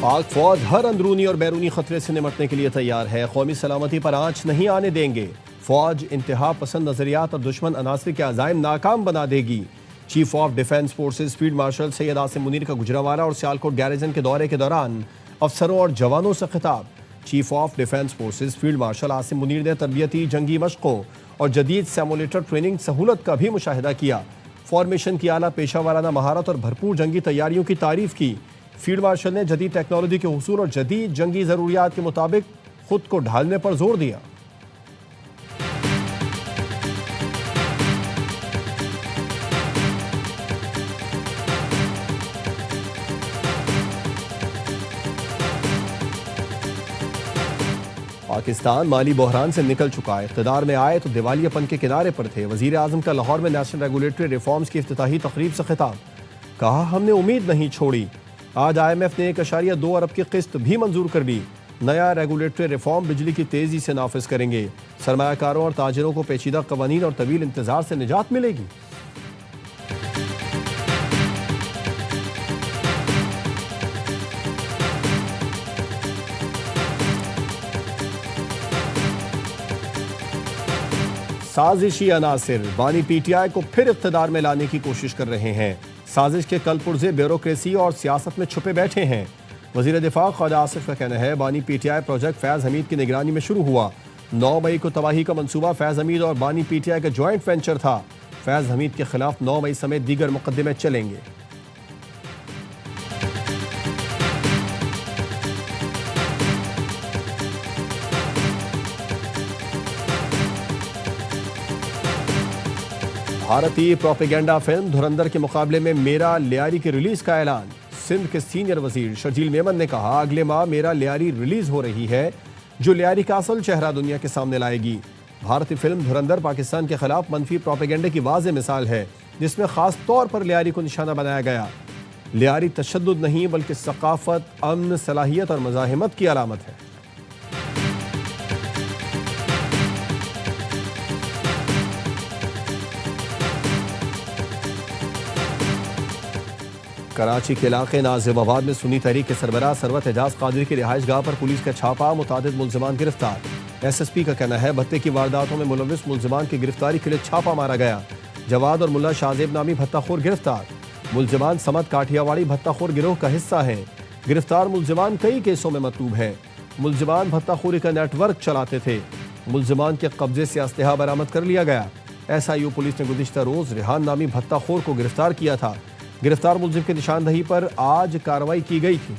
पाक फौज हर अंदरूनी और बैरूनी खतरे से निपटने के लिए तैयार है। कौमी सलामती पर आंच नहीं आने देंगे। फौज इंतहा पसंद नजरियात और दुश्मन अनासर के अज़ाइम नाकाम बना देगी। Chief of defence forces field marshal Syed Asim Munir का गुजरावाला और सियालकोट गैरिजन के दौरे के दौरान अफसरों और जवानों से खिताब। Chief of defence forces field marshal Asim Munir ने तरबियती जंगी मशकों और जदीद सिमुलेटर ट्रेनिंग सहूलत का भी मुशाहिदा किया। फॉर्मेशन की आला पेशा वाराना महारत और भरपूर जंगी तैयारियों की तारीफ की। फील्ड मार्शल ने जदीद टेक्नोलॉजी के हुसूल और जदीद जंगी ज़रूरियात के मुताबिक खुद को ढालने पर जोर दिया। पाकिस्तान माली बहरान से निकल चुका है। इक़्तिदार में आए तो दिवालियापन के किनारे पर थे। वज़ीर आज़म का लाहौर में नेशनल रेगुलेटरी रिफॉर्म्स की इफ्तिताही तकरीब से खिताब। कहा, हमने उम्मीद नहीं छोड़ी। आज IMF ने 1.2 अरब की किस्त भी मंजूर कर ली। नया रेगुलेटरी रिफॉर्म बिजली की तेजी से नाफिज करेंगे। सरमायाकारों और ताजिरों को पेचीदा कवानीन और तवील इंतजार से निजात मिलेगी। साजिशी अनासिर बानी PTI को फिर इक़्तिदार में लाने की कोशिश कर रहे हैं। साजिश के कल पुर्जे ब्यूरोक्रेसी और सियासत में छुपे बैठे हैं। वज़ीर दिफा ख्वाजा आसिफ का कहना है, बानी PTI प्रोजेक्ट फैज़ हमीद की निगरानी में शुरू हुआ। 9 मई को तबाही का मंसूबा फैज़ हमीद और बानी PTI का जॉइंट वेंचर था। फैज़ हमीद के खिलाफ 9 मई समेत दीगर मुकदमे चलेंगे। भारतीय प्रोपेगेंडा फिल्म धुरंधर के मुकाबले में मेरा लियारी की रिलीज का ऐलान। सिंध के सीनियर वजीर शर्जील मेमन ने कहा, अगले माह मेरा लियारी रिलीज हो रही है, जो लियारी का असल चेहरा दुनिया के सामने लाएगी। भारतीय फिल्म धुरंधर पाकिस्तान के खिलाफ मनफी प्रोपेगेंडे की वाज़ेह मिसाल है, जिसमें खास तौर पर लियारी को निशाना बनाया गया। लियारी तशद्दुद नहीं बल्कि सकाफत, अमन, सलाहियत और मज़ाहिमत की अलामत है। कराची के इलाके नाजिबाबाद में सुन्नी तहरीक के सरबराह सरवत एजाज कादरी की रिहाइश गाह पर पुलिस का छापा। मुतादिद मुल्जिमान गिरफ्तार। SSP का कहना है, भत्ते की वारदातों में मुलविस मुल्जिमान की गिरफ्तारी के लिए छापा मारा गया। जवाद और मुल्ला शाहजेब नामी भत्ताखोर गिरफ्तार। मुल्जिमान समत काठियावाड़ी भत्ताखोर गिरोह का हिस्सा है। गिरफ्तार मुल्जिमान कई केसों में मतलूब है। मुल्जिमान भत्ताखोरी का नेटवर्क चलाते थे। मुल्जिमान के कब्जे से असलहा बरामद कर लिया गया। SIU पुलिस ने गुज़िश्ता रोज रिहान नामी भत्ताखोर को गिरफ्तार किया था। गिरफ्तार मुल्जिम की निशानदही पर आज कार्रवाई की गई थी।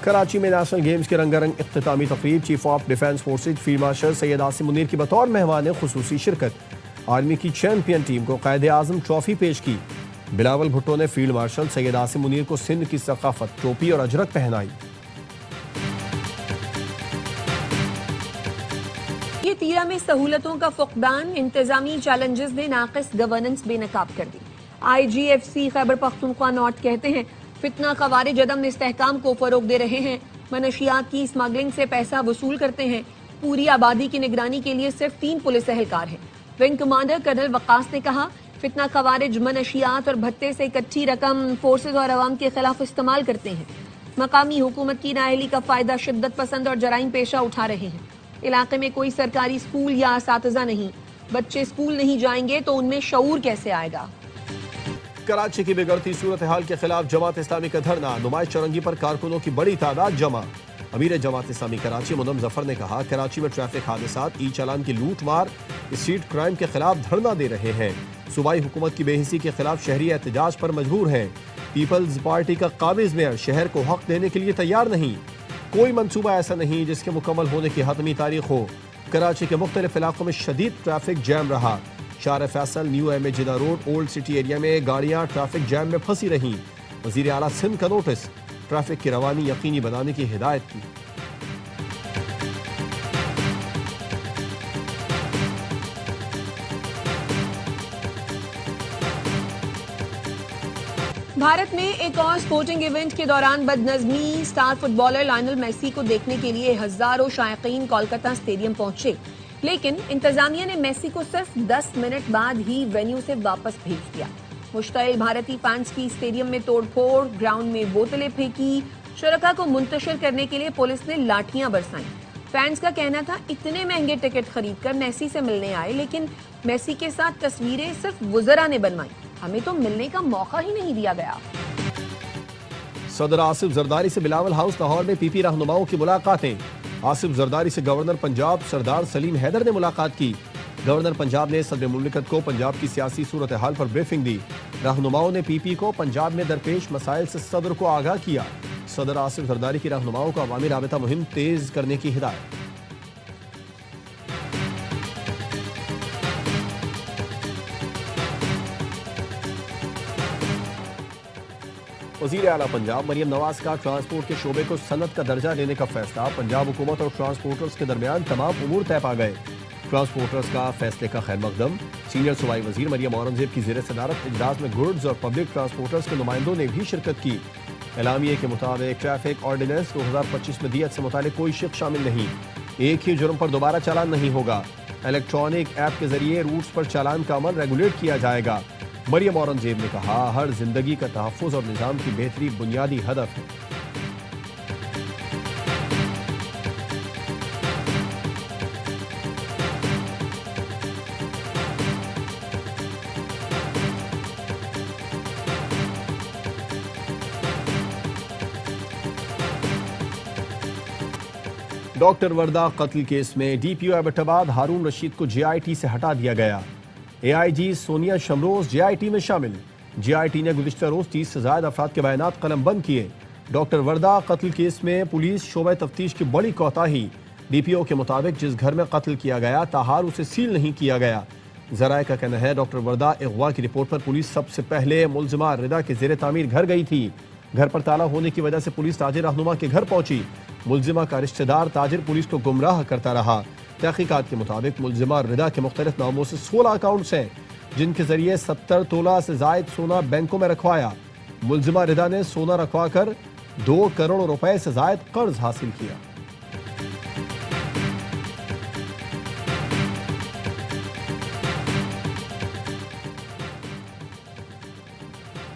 कराची में नेशनल गेम्स के रंगारंग इख्तितामी तकरीब। Chief of defence forces field marshal Syed Asim Munir की बतौर मेहमान खुसूसी शिरकत। आर्मी की चैंपियन टीम को कायदे आजम ट्रॉफी पेश की। बिलावल भुट्टो ने फील्ड मार्शल सैयद आसिम मुनीर को सिंध की सकाफत, टोपी और अजरक पहनाई। ये तीरा में सहूलतों का फुकदान, इंतजामी चैलेंजेस ने नाकिस गवर्नेंस बेनकाब कर दी। IGFC खैबर पख्तूनख्वा नॉर्थ कहते हैं, फितना खवारिज अदम इस्तेहकाम को फरोग दे रहे हैं। मनशियात की स्मगलिंग से पैसा वसूल करते हैं। पूरी आबादी की निगरानी के लिए सिर्फ 3 पुलिस एहलकार हैं। विंग कमांडर कर्नल वक्कास ने कहा, फितना खवारिज मनशियात और भत्ते से इकट्ठी रकम फोर्सेज और अवाम के खिलाफ इस्तेमाल करते हैं। मकामी हुकूमत की नाअहली का फायदा शिद्दत पसंद और जराइम पेशा उठा रहे हैं। इलाके में कोई सरकारी स्कूल या असातिज़ा नहीं। बच्चे स्कूल नहीं जाएंगे तो उनमें शऊर कैसे आएगा। कराची की बिगड़ती सूरत हाल के खिलाफ जमात इस्लामी का धरना। नुमाइश चौरंगी पर कारकुनों की बड़ी तादाद जमा। अमीर जमात इस्लामी कराची मुनम जफर ने कहा, कराची में ट्रैफिक हादसात, ई चालान की लूट मार, स्ट्रीट क्राइम के खिलाफ धरना दे रहे हैं। सूबाई हुकूमत की बेहिसी के खिलाफ शहरी एहतजाज पर मजबूर हैं। पीपल्स पार्टी का काबिज मेयर शहर को हक देने के लिए तैयार नहीं। कोई मंसूबा ऐसा नहीं जिसके मुकम्मल होने की हतमी तारीख हो। कराची के मुख्तलिफ इलाकों में शदीद ट्रैफिक जैम रहा। शार फैसल, न्यू MA जिना रोड, ओल्ड सिटी एरिया में गाड़ियां ट्रैफिक जैम में फंसी रहीं। वजीर आला सिंध का नोटिस, ट्रैफिक की रवानी यकीनी बनाने की हिदायत की। भारत में एक और स्पोर्टिंग इवेंट के दौरान बदनज़मी स्टार फुटबॉलर लायनल मेसी को देखने के लिए हजारों शायकीन कोलकाता स्टेडियम पहुंचे, लेकिन इंतजामिया ने मेसी को सिर्फ 10 मिनट बाद ही वेन्यू से वापस भेज दिया। मुश्तइल भारतीय फैंस की स्टेडियम में तोड़फोड़, ग्राउंड में बोतलें फेंकी, शुरका को मुंतशिर करने के लिए पुलिस ने लाठियां बरसाईं। फैंस का कहना था इतने महंगे टिकट खरीदकर मेसी से मिलने आए, लेकिन मेसी के साथ तस्वीरें सिर्फ वुज़रा ने बनवाई, हमें तो मिलने का मौका ही नहीं दिया गया। सदर आसिफ जरदारी से बिलावल हाउस लाहौर में पीपी रहनुमाओं की मुलाकातें। आसिफ जरदारी से गवर्नर पंजाब सरदार सलीम हैदर ने मुलाकात की। गवर्नर पंजाब ने सदर मुमलिकत को पंजाब की सियासी सूरत हाल पर ब्रीफिंग दी। रहनुमाओं ने पीपी को पंजाब में दरपेश मसाइल से सदर को आगाह किया। सदर आसिफ जरदारी की रहनुमाओं को अवामी राबता मुहिम तेज करने की हिदायत। वज़ीर आला पंजाब मरियम नवाज का ट्रांसपोर्ट के शोबे को सनत का दर्जा देने का फैसला। पंजाब हुकूमत और ट्रांसपोर्टर्स के दरमियान तमाम उमूर तय पा गए। ट्रांसपोर्टर्स का फैसले का खैर मकदम। सीनियर सूबाई वजीर मरियम औरंगजेब की ज़ेर सदारत इजलास में गुड्स और पब्लिक ट्रांसपोर्टर्स के नुमाइंदों ने भी शिरकत की। एलामिये के मुताबिक ट्रैफिक ऑर्डिनेंस 2025 में दियत से मुतालिक कोई शिक शामिल नहीं। एक ही जुर्म पर दोबारा चालान नहीं होगा। इलेक्ट्रॉनिक ऐप के जरिए रूट्स पर चालान का अमल रेगुलेट किया जाएगा। मरियम औरंगजेब ने कहा, हर जिंदगी का तहफ़्फ़ुज़ और निज़ाम की बेहतरी बुनियादी हदफ है। डॉक्टर वर्दा कत्ल केस में डीपीओ एबटाबाद हारून रशीद को जेआईटी से हटा दिया गया। एआईजी सोनिया शमरोज जेआईटी में शामिल। जेआईटी ने गुज़िश्ता रोज 30 से ज़ायद अफराद के बयानात कलम बंद किए। डॉक्टर वर्दा कत्ल केस में पुलिस शोबे तफ्तीश की बड़ी कोताही। डीपीओ के मुताबिक जिस घर में कत्ल किया गया ताहार उसे सील नहीं किया गया। जराए का कहना है डॉक्टर वर्दा अगवा की रिपोर्ट पर पुलिस सबसे पहले मुलजिमा रिदा के जेर तामीर घर गई थी। घर पर ताला होने की वजह से पुलिस ताजिर रहनुमा के घर पहुंची। मुलजिमा का रिश्तेदार ताजिर पुलिस को गुमराह करता रहा। तहकीकात के मुताबिक मुलजिमा रिदा के मुख्तलिफ नामों से 16 अकाउंट्स हैं, जिनके जरिए 70 तोला से जायद सोना बैंकों में रखवाया। मुलजिमा रिदा ने सोना रखवा कर 2 करोड़ रुपए से जायद कर्ज हासिल किया।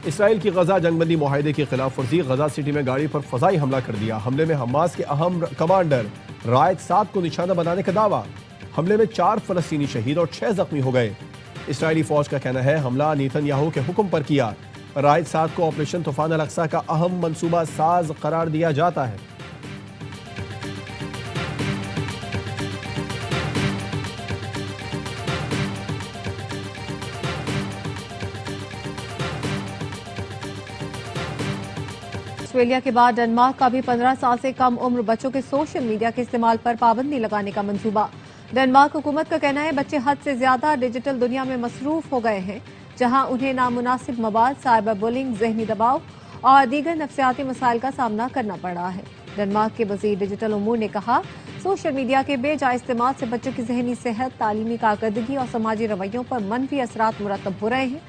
इसराइल की गजा जंगबंदी मुआहदे की खिलाफ वर्जी। गजा सिटी में गाड़ी पर फजाई हमला कर दिया। हमले में हमास के अहम कमांडर रायद साद को निशाना बनाने का दावा। हमले में 4 फलस्तीनी शहीद और 6 जख्मी हो गए। इसराइली फौज का कहना है हमला नेतन्याहू के हुक्म पर किया। रायद साद को ऑपरेशन तूफान अल अक्सा का अहम मंसूबा साज करार दिया जाता है। ऑस्ट्रेलिया के बाद डेनमार्क का भी 15 साल से कम उम्र बच्चों के सोशल मीडिया के इस्तेमाल पर पाबंदी लगाने का मंसूबा। डेनमार्क हुकूमत का कहना है बच्चे हद से ज्यादा डिजिटल दुनिया में मसरूफ हो गए हैं, जहां उन्हें नामुनासिब मवाद, साइबर बुलिंग, जहनी दबाव और दीगर नफ्सियाती मसाइल का सामना करना पड़ रहा है। डेनमार्क के वजीर डिजिटल उमूर ने कहा, सोशल मीडिया के बेजा इस्तेमाल से बच्चों की जहनी सेहत, तालीमी कारकर्दगी और समाजी रवैयों पर मनफी असरात मुरतब हो रहे हैं।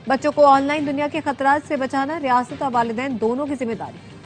बच्चों को ऑनलाइन दुनिया के खतरात से बचाना रियासत और वालिदैन दोनों की जिम्मेदारी है।